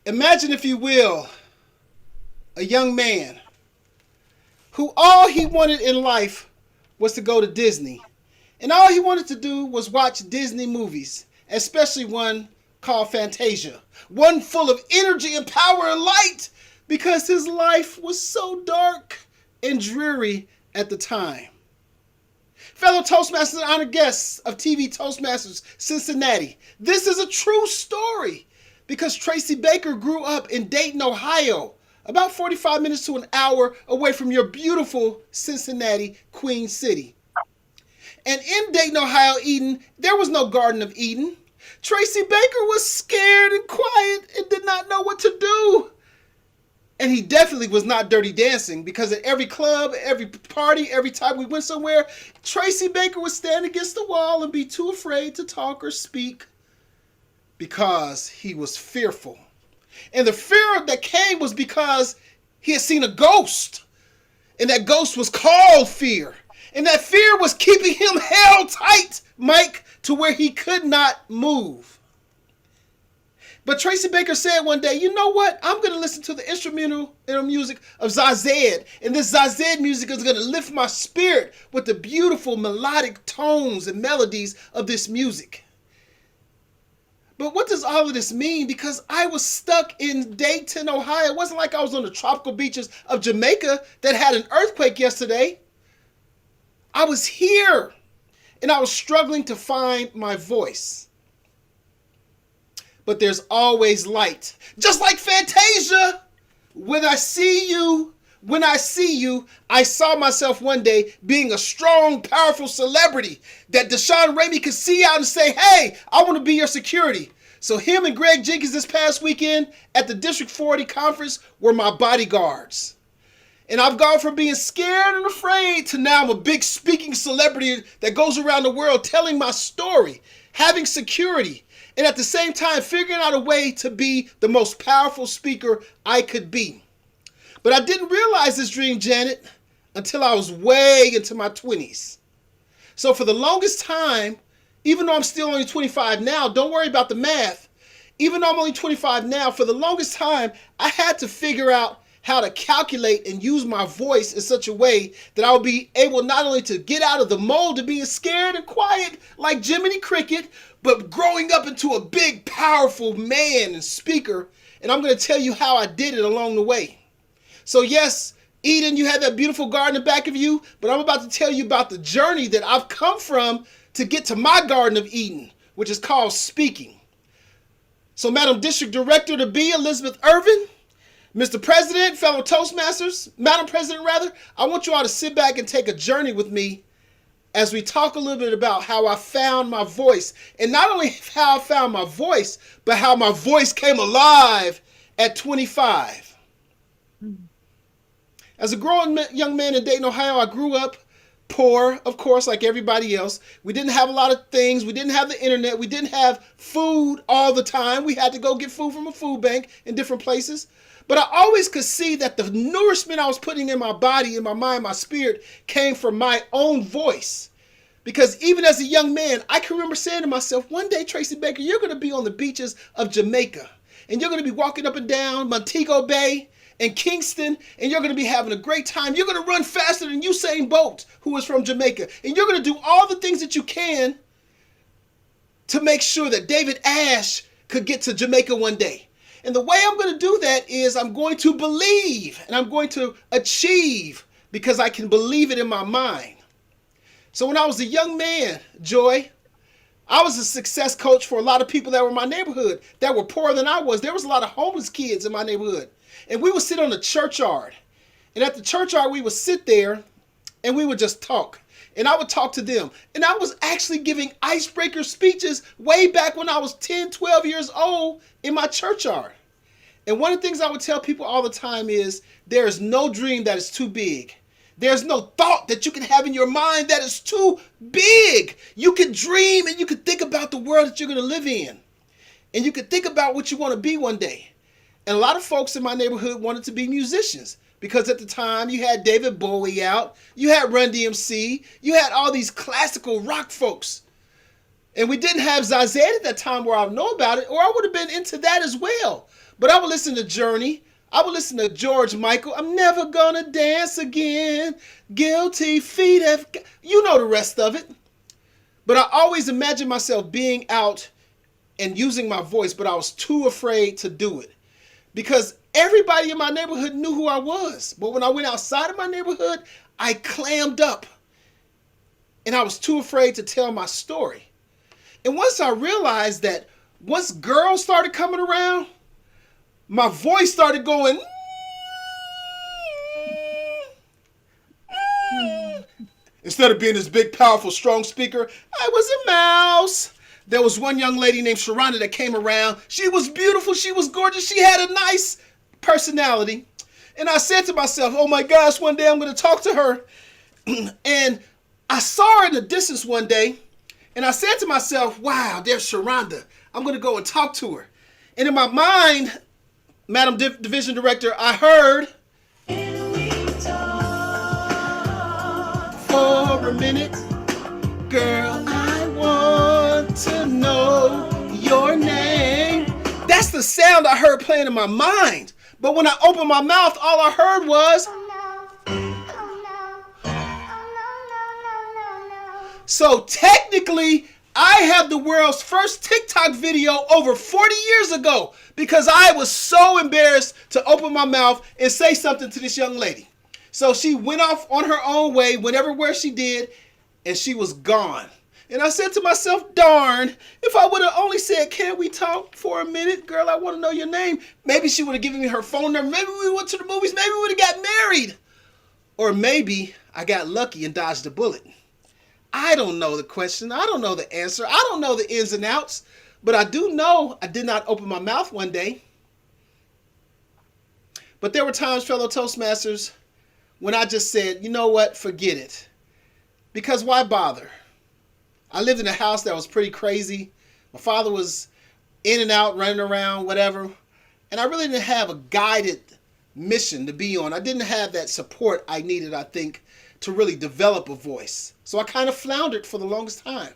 Imagine, if you will, a young man who all he wanted in life was to go to Disney. And all he wanted to do was watch Disney movies, especially one called Fantasia. One full of energy and power and light, because his life was so dark and dreary at the time. Fellow Toastmasters and honored guests of TV Toastmasters Cincinnati, this is a true story because Tracy Baker grew up in Dayton, Ohio, about 45 minutes to an hour away from your beautiful Cincinnati, Queen City. And in Dayton, Ohio, Eden, there was no Garden of Eden. Tracy Baker was scared and quiet and did not know what to do. And he definitely was not Dirty Dancing, because at every club, every party, every time we went somewhere, Tracy Baker would stand against the wall and be too afraid to talk or speak because he was fearful. And the fear that came was because he had seen a ghost. And that ghost was called fear. And that fear was keeping him held tight, Mike, to where he could not move. But Tracy Baker said one day, you know what? I'm going to listen to the instrumental music of Zazed. And this Zazed music is going to lift my spirit with the beautiful melodic tones and melodies of this music. But what does all of this mean? Because I was stuck in Dayton, Ohio. It wasn't like I was on the tropical beaches of Jamaica that had an earthquake yesterday. I was here, and I was struggling to find my voice. But there's always light. Just like Fantasia. When I see you, I saw myself one day being a strong, powerful celebrity that Deshaun Ramey could see out and say, hey, I want to be your security. So him and Greg Jenkins this past weekend at the District 40 conference were my bodyguards. And I've gone from being scared and afraid to now I'm a big speaking celebrity that goes around the world telling my story, having security, and at the same time figuring out a way to be the most powerful speaker I could be. But I didn't realize this dream, Janet, until I was way into my 20s. So for the longest time, even though I'm still only 25 now, don't worry about the math. Even though I'm only 25 now, for the longest time, I had to figure out how to calculate and use my voice in such a way that I would be able not only to get out of the mold of being scared and quiet like Jiminy Cricket, but growing up into a big, powerful man and speaker. And I'm going to tell you how I did it along the way. So yes, Eden, you have that beautiful garden in the back of you, but I'm about to tell you about the journey that I've come from to get to my Garden of Eden, which is called speaking. So Madam District Director to be, Elizabeth Ervin, Mr. President, fellow Toastmasters, Madam President rather, I want you all to sit back and take a journey with me as we talk a little bit about how I found my voice. And not only how I found my voice, but how my voice came alive at 25. As a growing young man in Dayton, Ohio, I grew up poor, of course, like everybody else. We didn't have a lot of things. We didn't have the internet. We didn't have food all the time. We had to go get food from a food bank in different places. But I always could see that the nourishment I was putting in my body, in my mind, my spirit, came from my own voice. Because even as a young man, I can remember saying to myself, one day, Tracy Baker, you're going to be on the beaches of Jamaica. And you're going to be walking up and down Montego Bay and Kingston, and you're going to be having a great time. You're going to run faster than Usain Bolt, who is from Jamaica. And you're going to do all the things that you can to make sure that David Ash could get to Jamaica one day. And the way I'm going to do that is I'm going to believe and I'm going to achieve because I can believe it in my mind. So when I was a young man, Joy, I was a success coach for a lot of people that were in my neighborhood that were poorer than I was. There was a lot of homeless kids in my neighborhood. And we would sit on the churchyard. And at the churchyard, we would sit there and we would just talk. And I would talk to them. And I was actually giving icebreaker speeches way back when I was 10, 12 years old in my churchyard. And one of the things I would tell people all the time is there is no dream that is too big. There's no thought that you can have in your mind that is too big. You can dream and you can think about the world that you're going to live in. And you can think about what you want to be one day. And a lot of folks in my neighborhood wanted to be musicians because at the time you had David Bowie out, you had Run DMC, you had all these classical rock folks. And we didn't have Zazed at that time where I know about it, or I would have been into that as well. But I would listen to Journey. I would listen to George Michael. I'm never gonna dance again. Guilty feet have... You know the rest of it. But I always imagined myself being out and using my voice, but I was too afraid to do it. Because everybody in my neighborhood knew who I was. But when I went outside of my neighborhood, I clammed up. And I was too afraid to tell my story. And once I realized that once girls started coming around, my voice started going. Instead of being this big, powerful, strong speaker, I was a mouse. There was one young lady named Sharonda that came around. She was beautiful. She was gorgeous. She had a nice personality. And I said to myself, oh my gosh, one day I'm going to talk to her. And I saw her in the distance one day. And I said to myself, wow, there's Sharonda. I'm going to go and talk to her. And in my mind, Madam Division Director, I heard, for a minute, girl, I want to know your name. That's the sound I heard playing in my mind. But when I opened my mouth, all I heard was, so technically, I have the world's first TikTok video over 40 years ago because I was so embarrassed to open my mouth and say something to this young lady. So she went off on her own way, went everywhere she did, and she was gone. And I said to myself, darn, if I would have only said, can we talk for a minute? Girl, I want to know your name. Maybe she would have given me her phone number. Maybe we went to the movies. Maybe we would have got married. Or maybe I got lucky and dodged a bullet. I don't know the question. I don't know the answer. I don't know the ins and outs. But I do know I did not open my mouth one day. But there were times, fellow Toastmasters, when I just said, you know what, forget it. Because why bother? I lived in a house that was pretty crazy. My father was in and out, running around, whatever. And I really didn't have a guided mission to be on. I didn't have that support I needed, I think, to really develop a voice. So I kind of floundered for the longest time.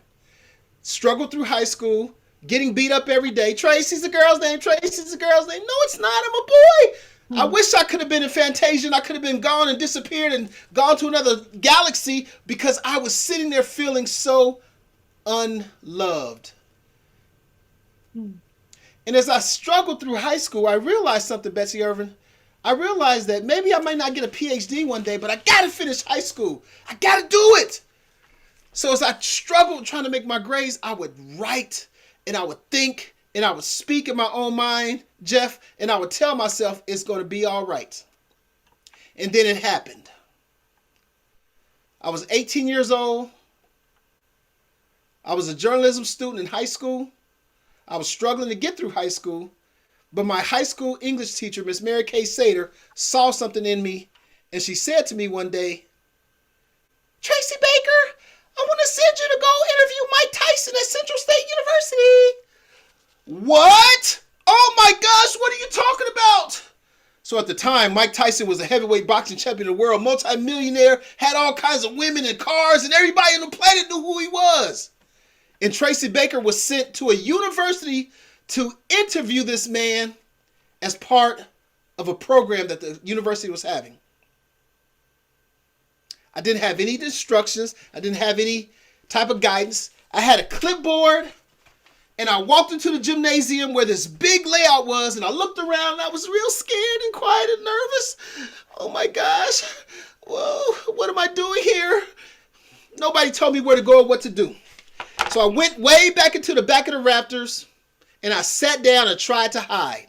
Struggled through high school, getting beat up every day. Tracy's a girl's name. Tracy's a girl's name. No, it's not. I'm a boy. I wish I could have been in Fantasia and I could have been gone and disappeared and gone to another galaxy because I was sitting there feeling so unloved. And as I struggled through high school, I realized something, Betsy, Ervin. I realized that maybe I might not get a PhD one day, but I got to finish high school. I got to do it. So as I struggled trying to make my grades, I would write and I would think and I would speak in my own mind, Jeff, and I would tell myself it's going to be all right. And then it happened. I was 18 years old. I was a journalism student in high school. I was struggling to get through high school. But my high school English teacher, Miss Mary Kay Sater, saw something in me. And she said to me one day, Tracy Baker, I want to send you to go interview Mike Tyson at Central State University. What? Oh my gosh, what are you talking about? So at the time, Mike Tyson was a heavyweight boxing champion of the world, multi-millionaire, had all kinds of women and cars, and everybody on the planet knew who he was. And Tracy Baker was sent to a university to interview this man as part of a program that the university was having. I didn't have any instructions. I didn't have any type of guidance. I had a clipboard and I walked into the gymnasium where this big layout was and I looked around and I was real scared and quiet and nervous. Oh my gosh. Whoa, what am I doing here? Nobody told me where to go or what to do. So I went way back into the back of the rafters and I sat down and tried to hide.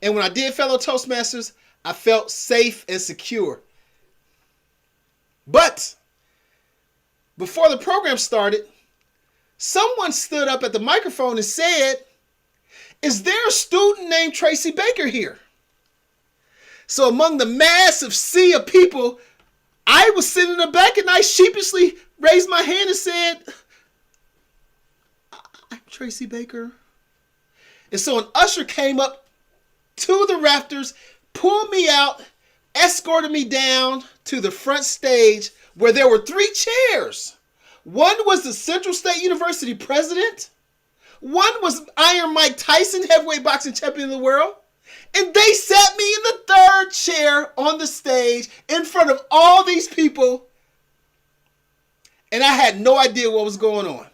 And when I did, fellow Toastmasters, I felt safe and secure. But before the program started, someone stood up at the microphone and said, is there a student named Tracy Baker here? So among the massive sea of people, I was sitting in the back and I sheepishly raised my hand and said, I'm Tracy Baker. And so an usher came up to the rafters, pulled me out, escorted me down to the front stage where there were 3 chairs. One was the Central State University president. One was Iron Mike Tyson, heavyweight boxing champion of the world. And they sat me in the third chair on the stage in front of all these people. And I had no idea what was going on.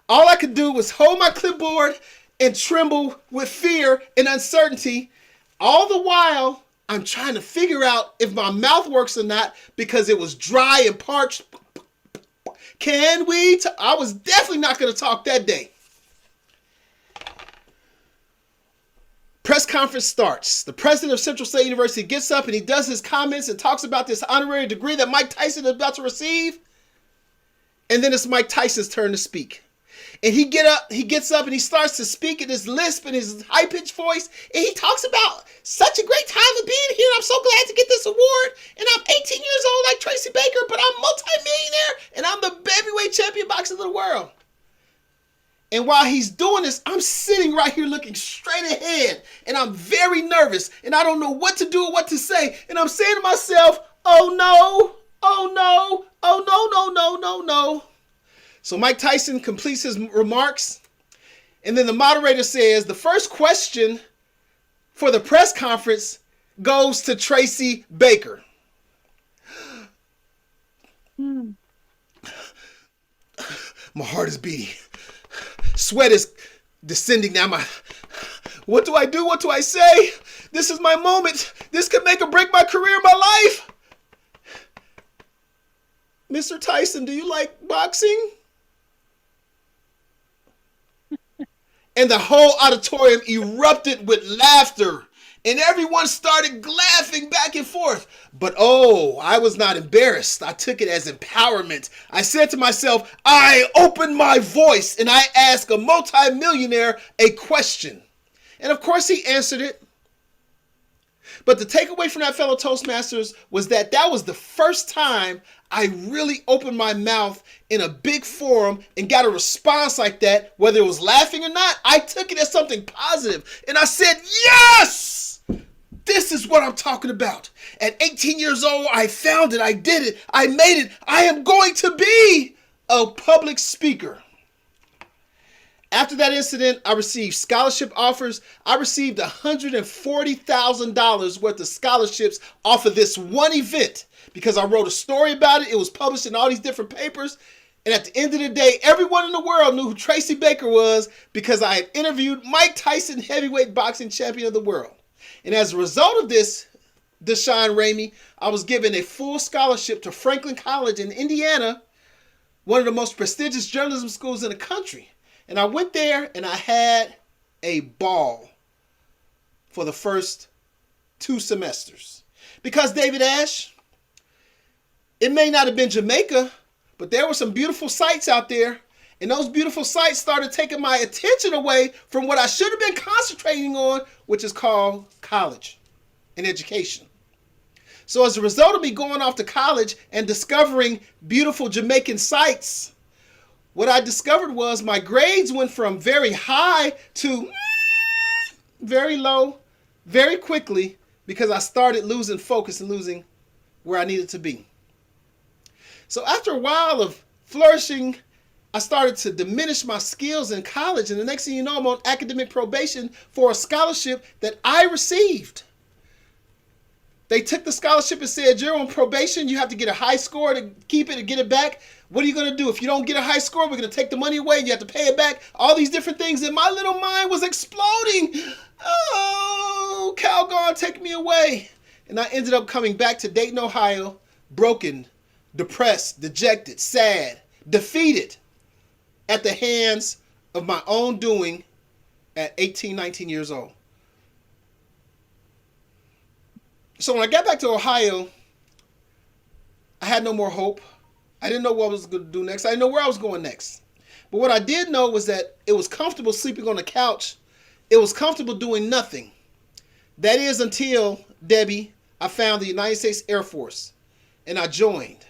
All I could do was hold my clipboard and tremble with fear and uncertainty. All the while, I'm trying to figure out if my mouth works or not because it was dry and parched. I was definitely not going to talk that day. Press conference starts. The president of Central State University gets up and he does his comments and talks about this honorary degree that Mike Tyson is about to receive. And then it's Mike Tyson's turn to speak. And he gets up and he starts to speak in his lisp and his high-pitched voice. And he talks about such a great time of being here. I'm so glad to get this award. And I'm 18 years old like Tracy Baker, but I'm multi-millionaire and I'm the heavyweight champion boxer of the world. And while he's doing this, I'm sitting right here looking straight ahead. And I'm very nervous. And I don't know what to do or what to say. And I'm saying to myself, oh no, oh no, oh no, no, no, no, no. So Mike Tyson completes his remarks. And then the moderator says, the first question for the press conference goes to Tracy Baker. My heart is beating. Sweat is descending down my... What do I do? What do I say? This is my moment. This could make or break my career, my life. Mr. Tyson, do you like boxing? And the whole auditorium erupted with laughter. And everyone started laughing back and forth. But oh, I was not embarrassed. I took it as empowerment. I said to myself, I opened my voice and I asked a multimillionaire a question. And of course he answered it. But the takeaway from that fellow Toastmasters was that was the first time I really opened my mouth in a big forum and got a response like that, whether it was laughing or not. I took it as something positive. And I said, yes! This is what I'm talking about. At 18 years old, I found it. I did it. I made it. I am going to be a public speaker. After that incident, I received scholarship offers. I received $140,000 worth of scholarships off of this one event because I wrote a story about it. It was published in all these different papers. And at the end of the day, everyone in the world knew who Tracy Baker was because I had interviewed Mike Tyson, heavyweight boxing champion of the world. And as a result of this, Deshaun Ramey, I was given a full scholarship to Franklin College in Indiana, one of the most prestigious journalism schools in the country. And I went there and I had a ball for the first 2 semesters. Because David Ash, it may not have been Jamaica, but there were some beautiful sights out there. And those beautiful sights started taking my attention away from what I should have been concentrating on, which is called college and education. So as a result of me going off to college and discovering beautiful Jamaican sights, what I discovered was my grades went from very high to very low very quickly because I started losing focus and losing where I needed to be. So after a while of flourishing, I started to diminish my skills in college. And the next thing you know, I'm on academic probation for a scholarship that I received. They took the scholarship and said, you're on probation. You have to get a high score to keep it and get it back. What are you going to do? If you don't get a high score, we're going to take the money away and you have to pay it back. All these different things. And my little mind was exploding. Oh, Calgon, take me away. And I ended up coming back to Dayton, Ohio, broken, depressed, dejected, sad, defeated at the hands of my own doing at 18, 19 years old. So when I got back to Ohio, I had no more hope. I didn't know what I was going to do next. I didn't know where I was going next. But what I did know was that it was comfortable sleeping on the couch. It was comfortable doing nothing. That is until, Debbie, I found the United States Air Force and I joined.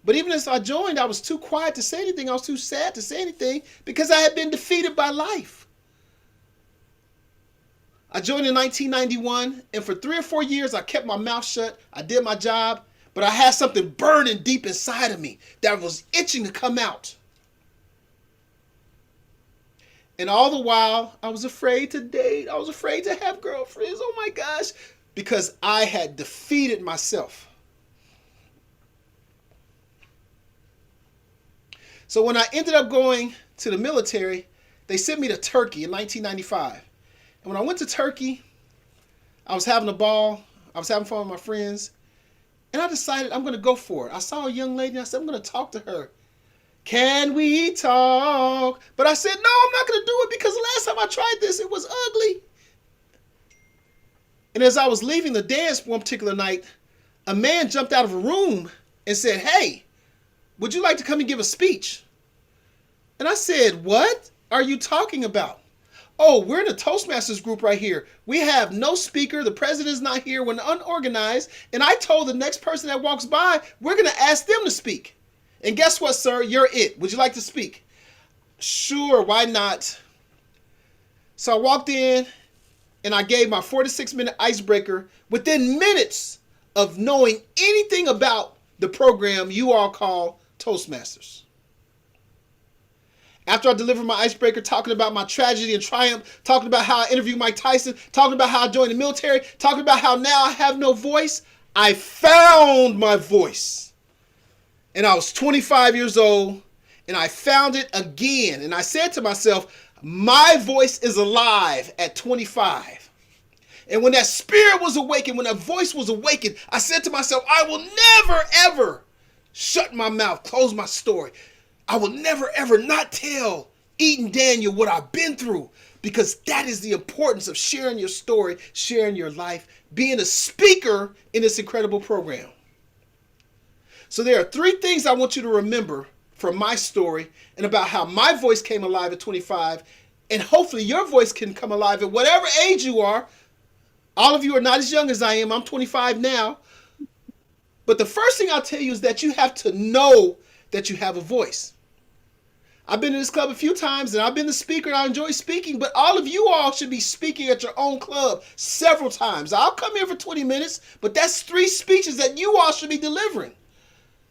But even as I joined, I was too quiet to say anything. I was too sad to say anything because I had been defeated by life. I joined in 1991, and for 3 or 4 years, I kept my mouth shut. I did my job, but I had something burning deep inside of me that was itching to come out. And all the while, I was afraid to date. I was afraid to have girlfriends. Oh my gosh. Because I had defeated myself. So when I ended up going to the military, they sent me to Turkey in 1995. And when I went to Turkey, I was having a ball. I was having fun with my friends. And I decided I'm going to go for it. I saw a young lady and I said, I'm going to talk to her. Can we talk? But I said, no, I'm not going to do it because the last time I tried this, it was ugly. And as I was leaving the dance one particular night, a man jumped out of a room and said, hey, would you like to come and give a speech? And I said, what are you talking about? Oh, we're in a Toastmasters group right here. We have no speaker. The president's not here. We're unorganized. And I told the next person that walks by, we're going to ask them to speak. And guess what, sir? You're it. Would you like to speak? Sure, why not? So I walked in and I gave my 46-minute icebreaker within minutes of knowing anything about the program you all call Toastmasters. After I delivered my icebreaker, talking about my tragedy and triumph, talking about how I interviewed Mike Tyson, talking about how I joined the military, talking about how now I have no voice, I found my voice. And I was 25 years old, and I found it again. And I said to myself, my voice is alive at 25. And when that spirit was awakened, when that voice was awakened, I said to myself, I will never, ever shut my mouth, close my story. I will never, ever not tell Eden Daniel what I've been through, because that is the importance of sharing your story, sharing your life, being a speaker in this incredible program. So there are 3 things I want you to remember from my story and about how my voice came alive at 25, and hopefully your voice can come alive at whatever age you are. All of you are not as young as I am. I'm 25 now. But the first thing I'll tell you is that you have to know that you have a voice. I've been in this club a few times and I've been the speaker and I enjoy speaking, but all of you all should be speaking at your own club several times. I'll come here for 20 minutes, but that's 3 speeches that you all should be delivering.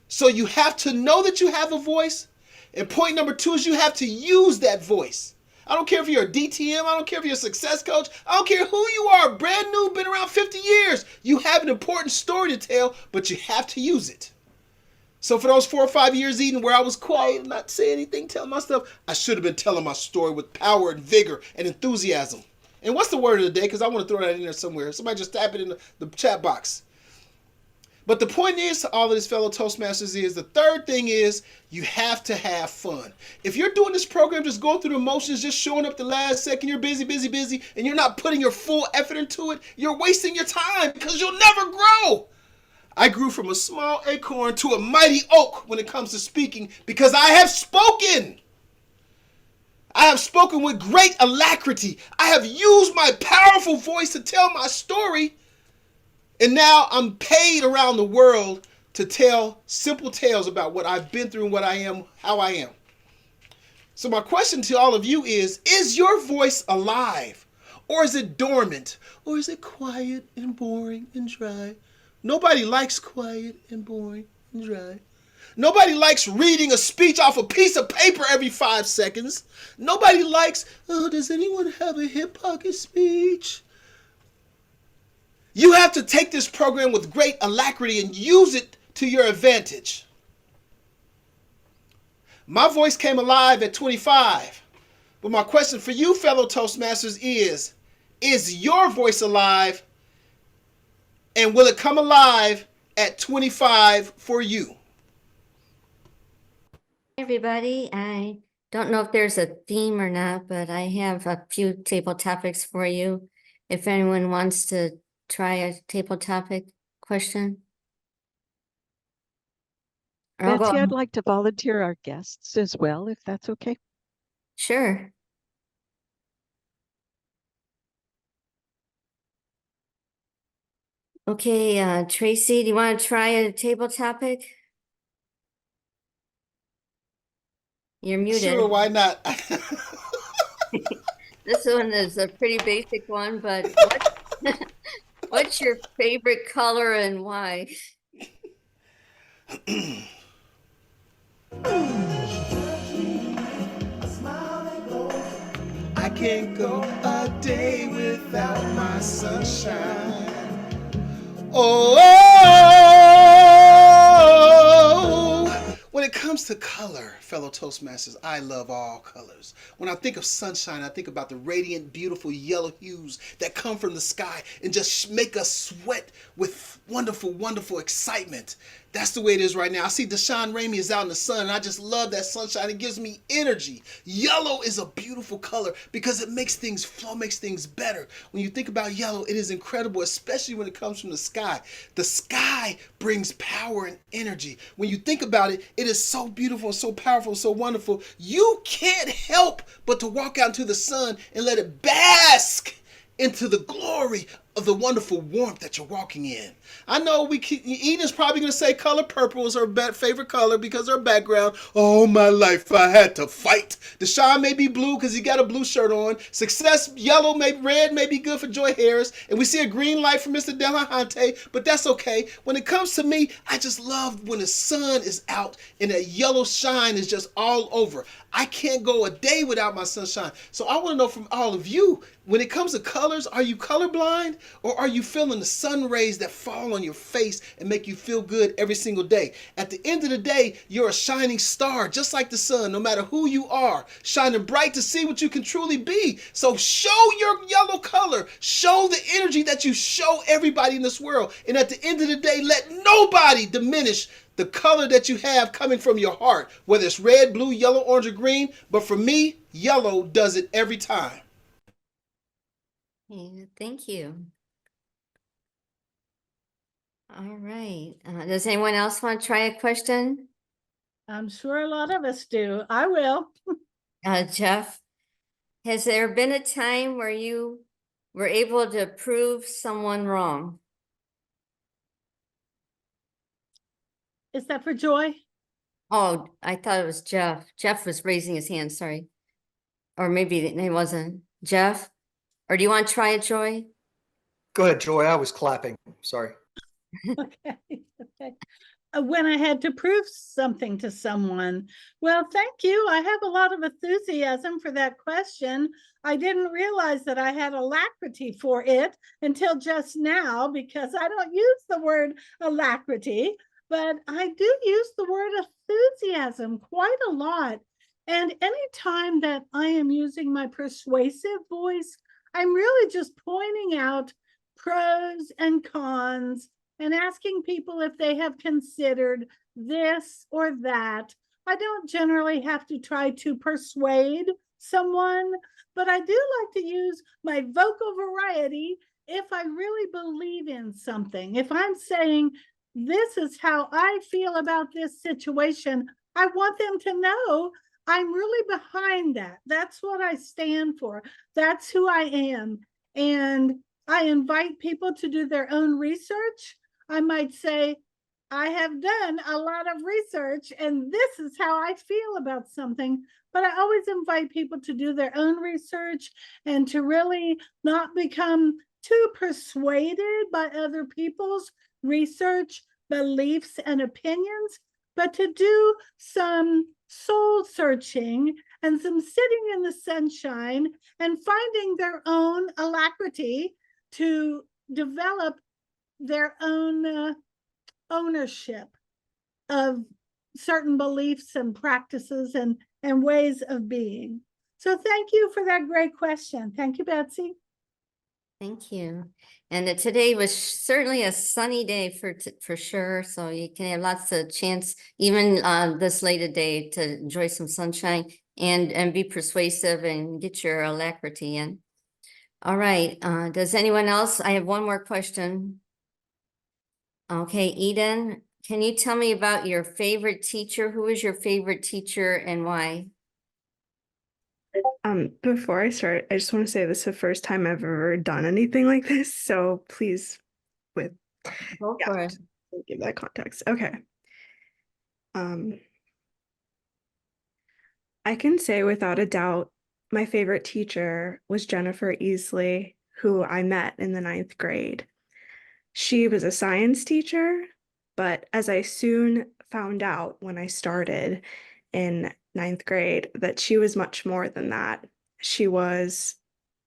So you have to know that you have a voice. And point number 2 is you have to use that voice. I don't care if you're a DTM. I don't care if you're a success coach. I don't care who you are, brand new, been around 50 years. You have an important story to tell, but you have to use it. So for those 4 or 5 years, Eden, where I was quiet and not saying anything, telling my stuff, I should have been telling my story with power and vigor and enthusiasm. And what's the word of the day? Because I want to throw that in there somewhere. Somebody just tap it in the chat box. But the point is to all of this fellow Toastmasters is the third thing is you have to have fun. If you're doing this program just going through the motions, just showing up the last second, you're busy, and you're not putting your full effort into it, you're wasting your time because you'll never grow. I grew from a small acorn to a mighty oak when it comes to speaking because I have spoken. I have spoken with great alacrity. I have used my powerful voice to tell my story. And now I'm paid around the world to tell simple tales about what I've been through and what I am, how I am. So my question to all of you is your voice alive? Or is it dormant? Or is it quiet and boring and dry? Nobody likes quiet and boring and dry. Nobody likes reading a speech off a piece of paper every 5 seconds. Nobody likes, oh, does anyone have a hip pocket speech? You have to take this program with great alacrity and use it to your advantage. My voice came alive at 25. But my question for you, fellow Toastmasters, is your voice alive? And will it come alive at 25 for you? Hey everybody, I don't know if there's a theme or not, but I have a few table topics for you. If anyone wants to try a table topic question. Betsy, I'd like to volunteer our guests as well, if that's okay. Sure. Okay, Tracy, do you want to try a table topic? You're muted. Sure, why not? This one is a pretty basic one, but what's your favorite color and why? can't go a day without my sunshine. Oh, when it comes to color, fellow Toastmasters, I love all colors. When I think of sunshine, I think about the radiant, beautiful yellow hues that come from the sky and just make us sweat with wonderful, wonderful excitement. That's the way it is right now. I see Deshaun Ramey is out in the sun, and I just love that sunshine. It gives me energy. Yellow is a beautiful color because it makes things flow, makes things better. When you think about yellow, it is incredible, especially when it comes from the sky. The sky brings power and energy. When you think about it, it is so beautiful, so powerful, so wonderful. You can't help but to walk out into the sun and let it bask into the glory of the wonderful warmth that you're walking in. I know Eden's probably going to say color purple is her favorite color because her background. All my life I had to fight. Deshaun may be blue because he got a blue shirt on. Success yellow, maybe red may be good for Joy Harris. And we see a green light for Mr. Delahante, but that's okay. When it comes to me, I just love when the sun is out and that yellow shine is just all over. I can't go a day without my sunshine. So I want to know from all of you, when it comes to colors, are you colorblind? Or are you feeling the sun rays that fall on your face and make you feel good every single day? At the end of the day, you're a shining star, just like the sun, no matter who you are, shining bright to see what you can truly be. So show your yellow color. Show the energy that you show everybody in this world. And at the end of the day, let nobody diminish the color that you have coming from your heart, whether it's red, blue, yellow, orange, or green. But for me, yellow does it every time. Yeah, thank you. All right. Does anyone else want to try a question? I'm sure a lot of us do. I will. Jeff, has there been a time where you were able to prove someone wrong? Is that for Joy? Oh, I thought it was Jeff. Jeff was raising his hand, sorry. Or maybe it wasn't. Jeff? Or do you want to try it, Joy? Go ahead, Joy. I was clapping. Sorry. Okay. Okay. When I had to prove something to someone. Well, thank you. I have a lot of enthusiasm for that question. I didn't realize that I had alacrity for it until just now because I don't use the word alacrity, but I do use the word enthusiasm quite a lot. And anytime that I am using my persuasive voice, I'm really just pointing out pros and cons and asking people if they have considered this or that. I don't generally have to try to persuade someone, but I do like to use my vocal variety if I really believe in something. If I'm saying, this is how I feel about this situation, I want them to know I'm really behind that. That's what I stand for. That's who I am. And I invite people to do their own research. I might say, I have done a lot of research and this is how I feel about something, but I always invite people to do their own research and to really not become too persuaded by other people's research, beliefs, and opinions, but to do some soul searching and some sitting in the sunshine and finding their own alacrity to develop their own ownership of certain beliefs and practices and ways of being. So thank you for that great question. Thank you, Betsy. Thank you. And today was certainly a sunny day for sure. So you can have lots of chance, even this late a day, to enjoy some sunshine and be persuasive and get your alacrity in. All right. Does anyone else? I have one more question. Okay, Eden, can you tell me about your favorite teacher? Who is your favorite teacher and why? Before I start, I just want to say this is the first time I've ever done anything like this, so please Go for it. give that context. Okay. I can say without a doubt, my favorite teacher was Jennifer Easley, who I met in the 9th grade. She was a science teacher, but as I soon found out when I started in 9th grade, that she was much more than that. She was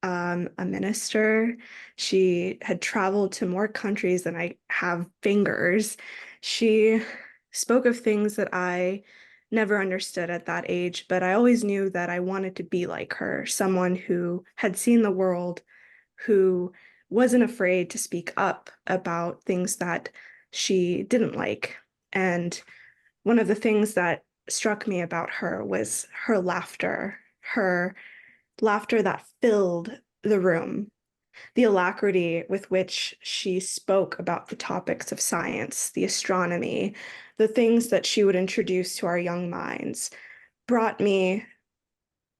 a minister. She had traveled to more countries than I have fingers. She spoke of things that I never understood at that age, but I always knew that I wanted to be like her, someone who had seen the world, who wasn't afraid to speak up about things that she didn't like. And one of the things that struck me about her was her laughter that filled the room, the alacrity with which she spoke about the topics of science, the astronomy, the things that she would introduce to our young minds, brought me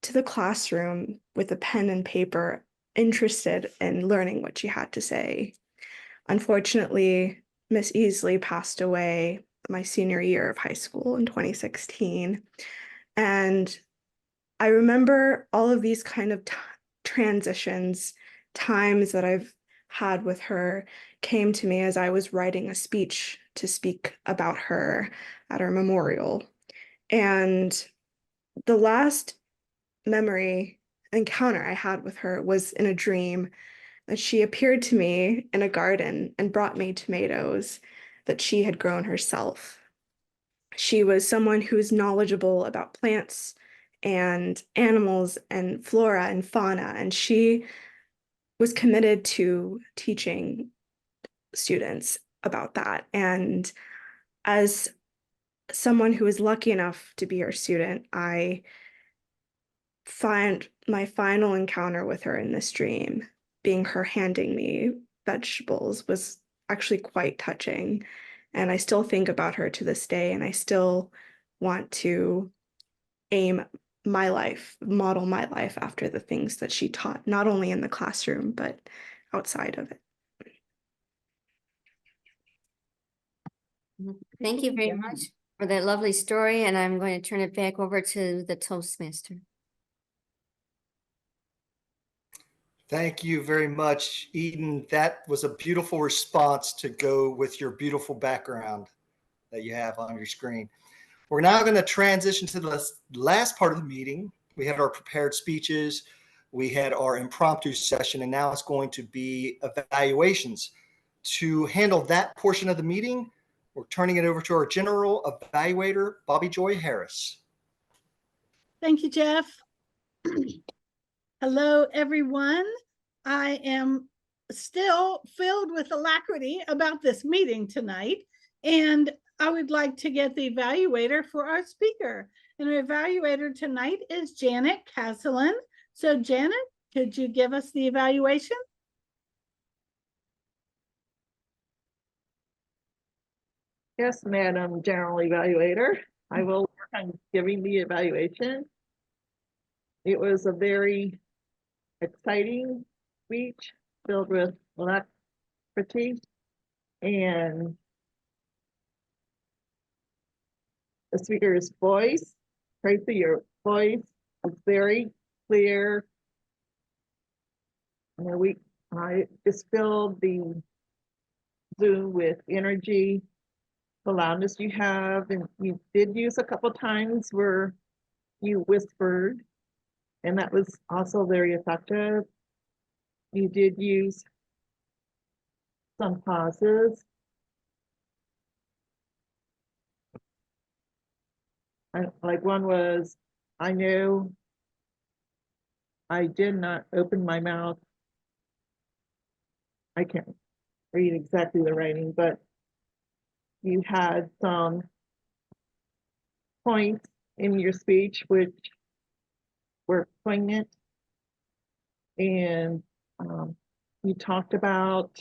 to the classroom with a pen and paper, interested in learning what she had to say. Unfortunately, Miss Easley passed away my senior year of high school in 2016. And I remember all of these kind of transitions, times that I've had with her came to me as I was writing a speech to speak about her at our memorial. And the last memory encounter I had with her was in a dream that she appeared to me in a garden and brought me tomatoes that she had grown herself. She was someone who's knowledgeable about plants and animals and flora and fauna, and she was committed to teaching students about that. And as someone who was lucky enough to be her student, I find my final encounter with her in this dream, being her handing me vegetables, was actually quite touching. And I still think about her to this day, and I still want to aim my life, model my life after the things that she taught, not only in the classroom, but outside of it. Thank you very much for that lovely story, and I'm going to turn it back over to the Toastmaster. Thank you very much, Eden. That was a beautiful response to go with your beautiful background that you have on your screen. We're now going to transition to the last part of the meeting. We had our prepared speeches, we had our impromptu session, and now it's going to be evaluations. To handle that portion of the meeting, we're turning it over to our general evaluator, Bobby Joy Harris. Thank you, Jeff. Hello, everyone. I am still filled with alacrity about this meeting tonight, and I would like to get the evaluator for our speaker. And our evaluator tonight is Janet Castellan. So Janet, could you give us the evaluation? Yes, Madam General Evaluator. I will work on giving the evaluation. It was a very exciting speech filled with alacrity, and the speaker's voice, Tracy, your voice was very clear. And I just filled the Zoom with energy, the loudness you have, and you did use a couple times where you whispered, and that was also very effective. You did use some pauses. Like one was, I know I did not open my mouth. I can't read exactly the writing, but you had some points in your speech which were poignant, and you talked about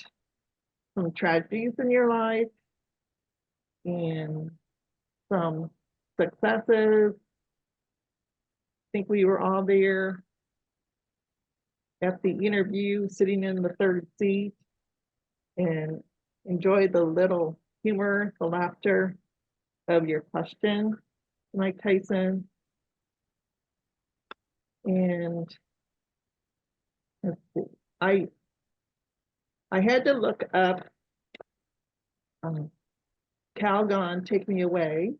some tragedies in your life and some successes. I think we were all there at the interview, sitting in the third seat, and enjoyed the little humor, the laughter of your question, Mike Tyson. And let's see, I had to look up Calgon, Take Me Away.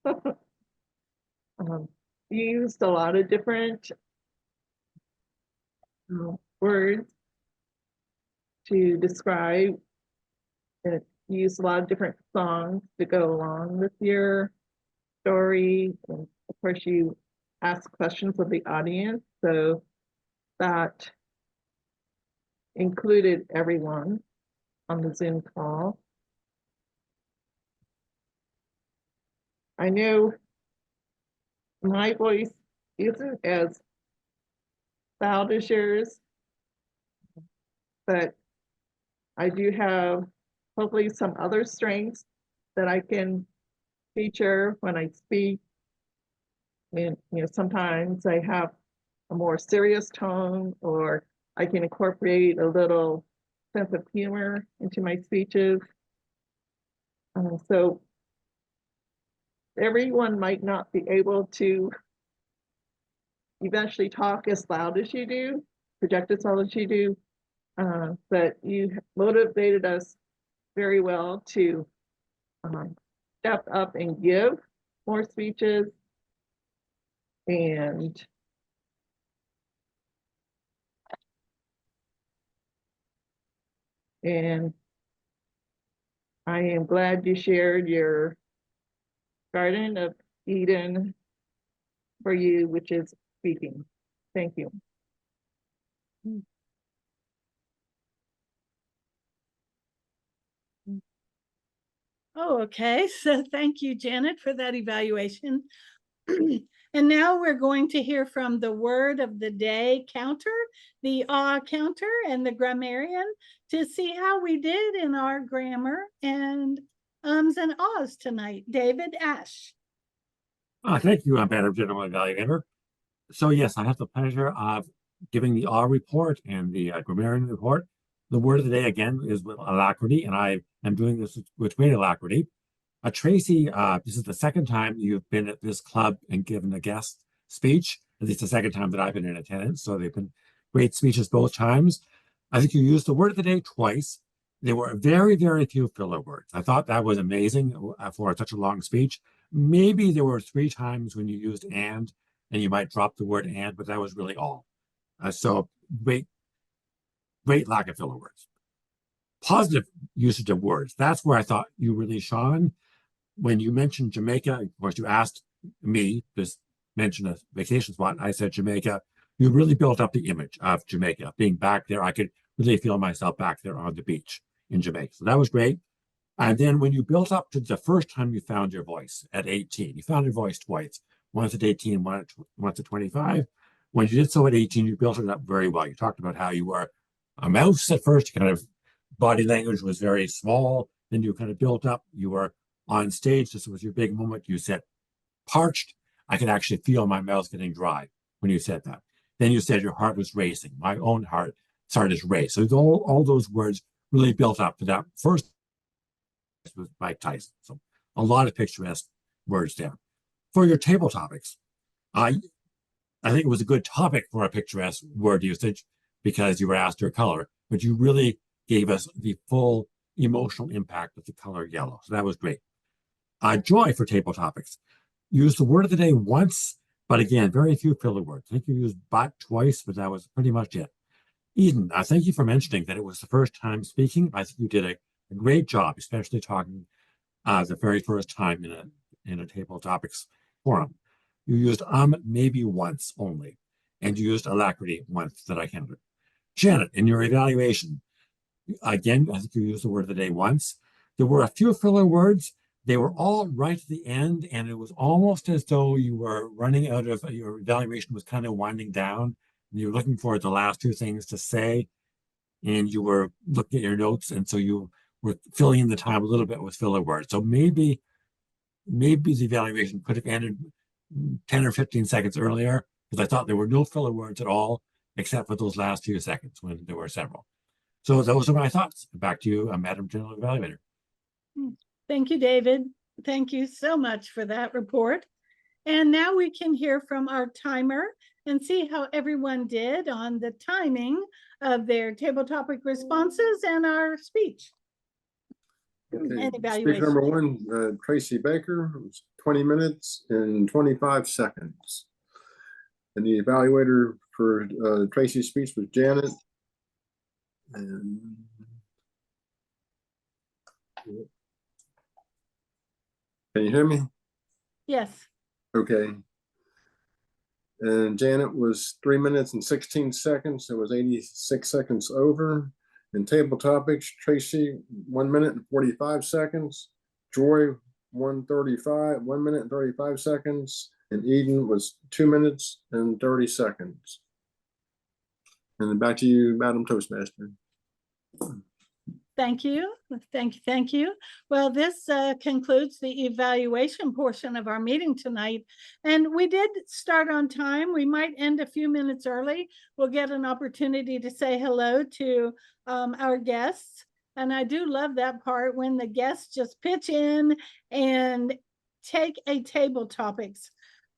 You used a lot of different words to describe, and you use a lot of different songs to go along with your story. And of course, you ask questions of the audience, so that included everyone on the Zoom call. I know my voice isn't as loud as yours, but I do have hopefully some other strengths that I can feature when I speak. And sometimes I have a more serious tone, or I can incorporate a little sense of humor into my speeches. So everyone might not be able to eventually talk as loud as you do, project as loud as you do, but you motivated us very well to step up and give more speeches. And I am glad you shared your Garden of Eden for you, which is speaking. Thank you. Oh, okay. So thank you, Janet, for that evaluation. And now we're going to hear from the word of the day counter, the counter, and the grammarian to see how we did in our grammar and ums and ahs tonight. David Ash. Thank you, Madam General Evaluator. So yes, I have the pleasure of giving the R report and the grammarian report. The word of the day again is with alacrity, and I am doing this with great alacrity. Tracy, this is the second time you've been at this club and given a guest speech. At least the second time that I've been in attendance. So they've been great speeches both times. I think you used the word of the day twice. There were very, very few filler words. I thought that was amazing for such a long speech. Maybe there were 3 times when you used and you might drop the word and, but that was really all. So great lack of filler words. Positive usage of words. That's where I thought you really shone. When you mentioned Jamaica, of course, you asked me to mention a vacation spot. I said Jamaica. You really built up the image of Jamaica. Being back there, I could really feel myself back there on the beach in Jamaica. So that was great. And then when you built up to the first time you found your voice at 18, you found your voice twice, once at 18, once at 25. When you did so at 18, you built it up very well. You talked about how you were a mouse at first, kind of body language was very small. Then you kind of built up, you were on stage. This was your big moment. You said parched. I could actually feel my mouth getting dry when you said that. Then you said your heart was racing. My own heart started to race. So all those words really built up to that first with Mike Tyson. So a lot of picturesque words there. For your table topics, I think it was a good topic for a picturesque word usage because you were asked your color, but you really gave us the full emotional impact of the color yellow. So that was great. Joy for table topics. Use the word of the day once, but again, very few filler words. I think you used but twice, but that was pretty much it. Eden, thank you for mentioning that it was the first time speaking. I think you did a great job, especially talking the very first time in a table topics forum. You used maybe once only, and you used alacrity once that I counted. Janet, in your evaluation, again, I think you used the word of the day once. There were a few filler words. They were all right at the end, and it was almost as though you were running out of your evaluation was kind of winding down. And you were looking for the last 2 things to say, and you were looking at your notes, and so you were filling in the time a little bit with filler words. So maybe the evaluation could have ended 10 or 15 seconds earlier, because I thought there were no filler words at all, except for those last few seconds when there were several. So those are my thoughts. Back to you, Madam General Evaluator. Thank you, David. Thank you so much for that report. And now we can hear from our timer and see how everyone did on the timing of their table topic responses and our speech. Okay. And Speaker evaluation. number 1, Tracy Baker, it was 20 minutes and 25 seconds. And the evaluator for Tracy's speech was Janet. And can you hear me? Yes. Okay. And Janet was 3 minutes and 16 seconds. It was 86 seconds over. In table topics, Tracy, 1 minute and 45 seconds. Joy, 1 minute and 35 seconds. And Eden was 2 minutes and 30 seconds. And then back to you, Madam Toastmaster. Thank you. Thank you. Thank you. Well, this concludes the evaluation portion of our meeting tonight. And we did start on time. We might end a few minutes early. We'll get an opportunity to say hello to our guests. And I do love that part when the guests just pitch in and take a table topics.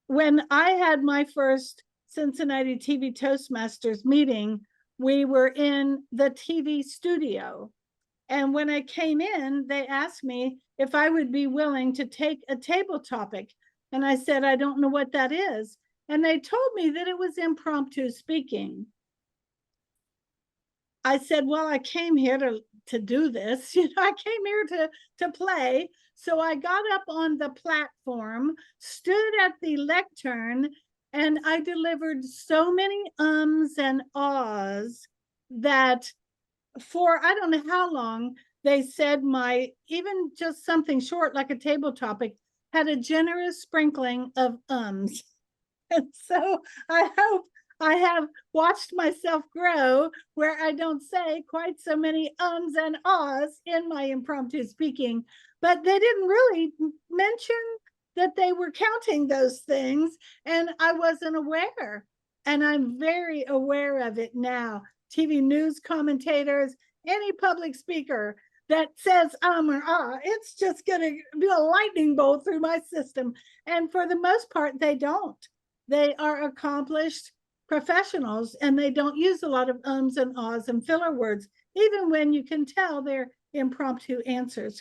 When I had my first Cincinnati TV Toastmasters meeting, we were in the TV studio. And when I came in, they asked me if I would be willing to take a table topic. And I said, I don't know what that is. And they told me that it was impromptu speaking. I said, well, I came here to do this. You know, I came here to play. So I got up on the platform, stood at the lectern, and I delivered so many ums and ahs that for I don't know how long, they said my, even just something short like a table topic, had a generous sprinkling of ums. And so I hope I have watched myself grow where I don't say quite so many ums and ahs in my impromptu speaking, but they didn't really mention that they were counting those things, and I wasn't aware. And I'm very aware of it now. TV news commentators, any public speaker that says or ah, it's just going to do a lightning bolt through my system. And for the most part, they don't. They are accomplished professionals and they don't use a lot of ums and ahs and filler words, even when you can tell they're impromptu answers.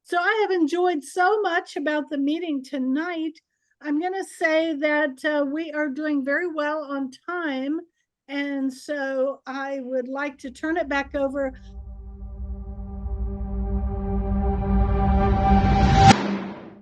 So I have enjoyed so much about the meeting tonight. I'm going to say that we are doing very well on time. And so I would like to turn it back over